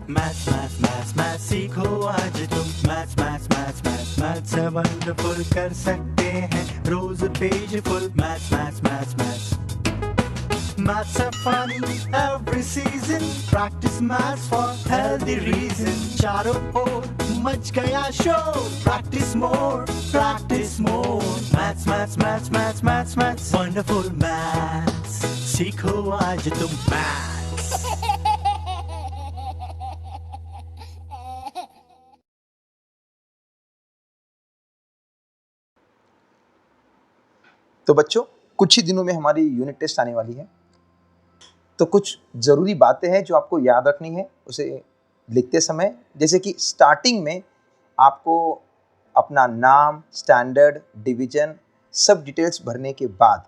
Maths maths maths maths सीखो आज तुम। Maths maths maths maths maths से वंडरफुल कर सकते हैं रोज page full. Maths maths maths maths Maths are fun every season. Practice maths for healthy reason. चारों ओर मच गया शोर. Practice more, practice more. Maths, maths, maths, maths, maths, maths. Wonderful maths. सीखो आज तुम maths. तो बच्चों, कुछ ही दिनों में हमारी यूनिट टेस्ट आने वाली है, तो कुछ ज़रूरी बातें हैं जो आपको याद रखनी है उसे लिखते समय। जैसे कि स्टार्टिंग में आपको अपना नाम, स्टैंडर्ड, डिवीजन सब डिटेल्स भरने के बाद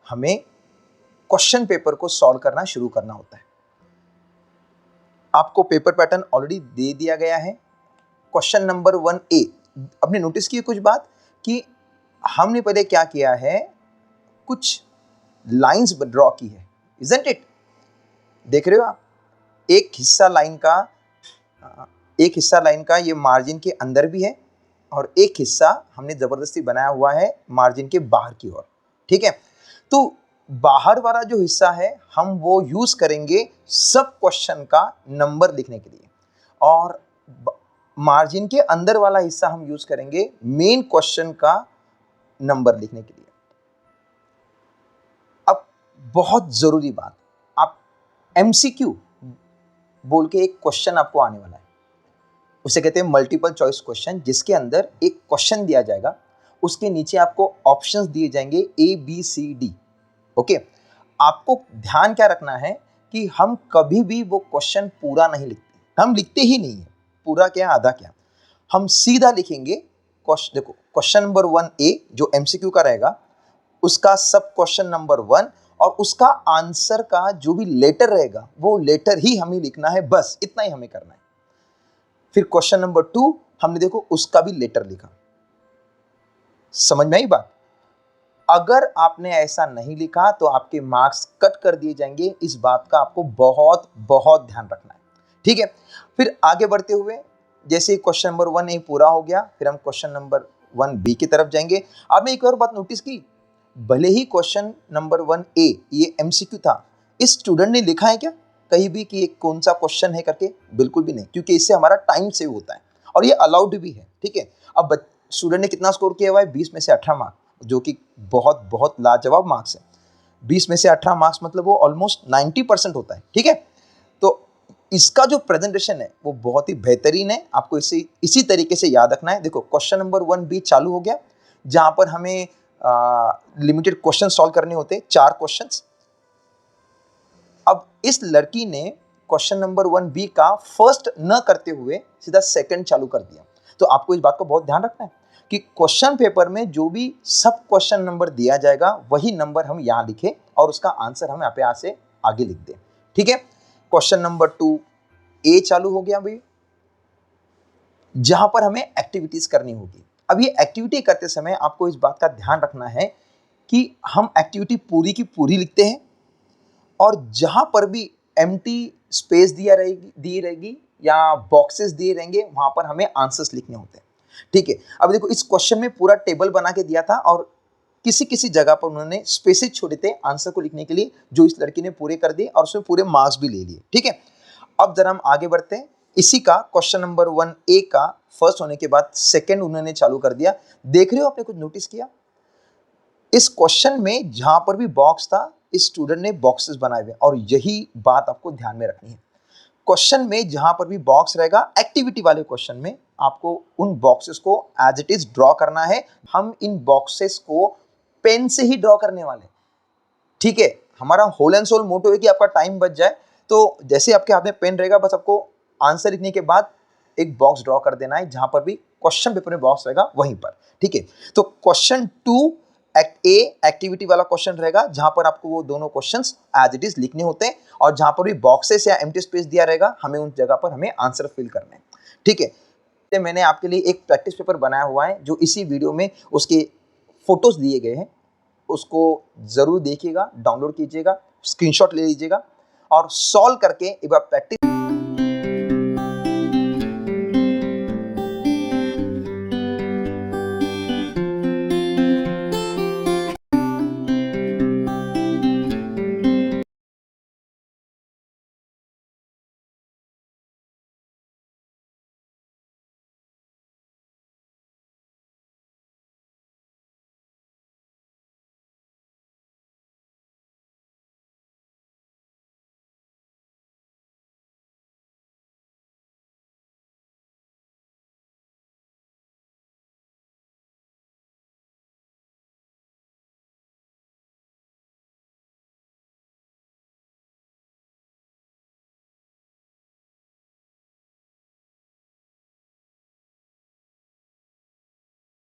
हमें क्वेश्चन पेपर को सॉल्व करना शुरू करना होता है। आपको पेपर पैटर्न ऑलरेडी दे दिया गया है। क्वेश्चन नंबर 1A, आपने नोटिस की कुछ बात कि हमने पहले क्या किया है, कुछ लाइंस ड्रॉ की है, इजंट इट? देख रहे हो आप, एक हिस्सा लाइन का ये मार्जिन के अंदर भी है और एक हिस्सा हमने जबरदस्ती बनाया हुआ है मार्जिन के बाहर की ओर। ठीक है, तो बाहर वाला जो हिस्सा है हम वो यूज करेंगे सब क्वेश्चन का नंबर लिखने के लिए, और मार्जिन के अंदर वाला हिस्सा हम यूज करेंगे मेन क्वेश्चन का नंबर लिखने के लिए। अब बहुत जरूरी बात, आप MCQ बोल के एक क्वेश्चन आपको आने वाला है, उसे कहते हैं मल्टीपल चॉइस क्वेश्चन, जिसके अंदर एक क्वेश्चन दिया जाएगा, उसके नीचे आपको ऑप्शंस दिए जाएंगे ABCD। ओके, आपको ध्यान क्या रखना है कि हम कभी भी वो क्वेश्चन पूरा नहीं लिखते, हम लिखते ही नहीं है, पूरा क्या आधा क्या, हम सीधा लिखेंगे। देखो, क्वेश्चन नंबर 1A जो MCQ का रहेगा, उसका सब क्वेश्चन नंबर 1 और उसका आंसर का जो भी लेटर रहेगा वो लेटर ही हमें लिखना है, बस इतना ही हमें करना है। फिर क्वेश्चन नंबर 2 हमने देखो उसका भी लेटर लिखा। समझ में आई बात? अगर आपने ऐसा नहीं लिखा तो आपके मार्क्स कट कर दिए जाएंगे, इस बात का आपको बहुत बहुत ध्यान रखना है। ठीक है, फिर आगे बढ़ते हुए जैसे क्वेश्चन नंबर 1A पूरा हो गया, फिर हम क्वेश्चन नंबर 1B की तरफ जाएंगे। आपने एक और बात नोटिस की, भले ही क्वेश्चन नंबर 1A ये MCQ था, इस स्टूडेंट ने लिखा है क्या कहीं भी कि कौन सा क्वेश्चन है करके? बिल्कुल भी नहीं, क्योंकि इससे हमारा टाइम सेव होता है और ये अलाउड भी है। ठीक है, अब स्टूडेंट ने कितना स्कोर किया हुआ है? 20 में से 18 मार्क्स, जो कि बहुत बहुत लाजवाब मार्क्स है। 20 में से 18 मार्क्स मतलब वो ऑलमोस्ट 90% होता है। ठीक है, तो इसका जो प्रेजेंटेशन है वो बहुत ही बेहतरीन है, आपको इसी तरीके से याद रखना है। देखो, क्वेश्चन नंबर 1B चालू हो गया, जहां पर हमें लिमिटेड क्वेश्चन सॉल्व करने होते हैं, 4 क्वेश्चंस। अब इस लड़की ने क्वेश्चन नंबर 1B का फर्स्ट न करते हुए सीधा सेकंड चालू कर दिया। तो आपको इस बात को बहुत ध्यान रखना है कि क्वेश्चन पेपर में जो भी सब क्वेश्चन नंबर दिया जाएगा वही नंबर हम यहाँ लिखें और उसका आंसर हम यहाँ से आगे लिख दें। ठीक है, क्वेश्चन नंबर 2A चालू हो गया भाई, जहां पर हमें एक्टिविटीज करनी होगी। अब ये एक्टिविटी करते समय आपको इस बात का ध्यान रखना है कि हम एक्टिविटी पूरी की पूरी लिखते हैं और जहां पर भी एम्प्टी स्पेस दी रहेगी या बॉक्सेस दिए रहेंगे वहां पर हमें आंसर्स लिखने होते हैं। ठीक है, अब देखो इस क्वेश्चन में पूरा टेबल बना के दिया था और किसी किसी जगह पर उन्होंने स्पेसेस छोड़े थे आंसर को लिखने के लिए, जो इस लड़की ने पूरे कर दिए और उसमें पूरे मार्क्स भी ले लिए। ठीक है, अब जरा हम आगे बढ़ते हैं। इसी का क्वेश्चन नंबर 1A का फर्स्ट होने के बाद सेकंड उन्होंने चालू कर दिया। देख रहे हो, आपने कुछ नोटिस किया? इस क्वेश्चन में जहां पर भी बॉक्स था, इस स्टूडेंट ने बॉक्सेस बनाए हुए, और यही बात आपको ध्यान में रखनी है। क्वेश्चन में जहां पर भी बॉक्स रहेगा, एक्टिविटी वाले क्वेश्चन में आपको उन बॉक्सेस को एज इट इज ड्रॉ करना है। हम इन बॉक्सेस को पेन से ही ड्रॉ करने वाले। ठीक है, हमारा होल एंड सोल मोटो है कि आपका टाइम बच जाए, तो जैसे आपके हाथ में पेन रहेगा बस आपको आंसर लिखने के बाद एक बॉक्स ड्रॉ कर देना है, जहां पर भी क्वेश्चन पेपर में बॉक्स रहेगा वहीं पर। ठीक है, तो क्वेश्चन 2A एक्टिविटी वाला क्वेश्चन रहेगा, जहां पर आपको वो दोनों क्वेश्चंस एज इट इज लिखने होते हैं, और जहां पर भी बॉक्सेस या एम्प्टी स्पेस दिया रहेगा हमें उन जगह पर हमें आंसर फिल करना है। ठीक है, तो मैंने आपके लिए एक प्रैक्टिस पेपर बनाया हुआ है, जो इसी वीडियो में उसके फोटोज दिए गए हैं, उसको जरूर देखिएगा, डाउनलोड कीजिएगा, स्क्रीनशॉट ले लीजिएगा और सॉल्व करके एक बार प्रैक्टिस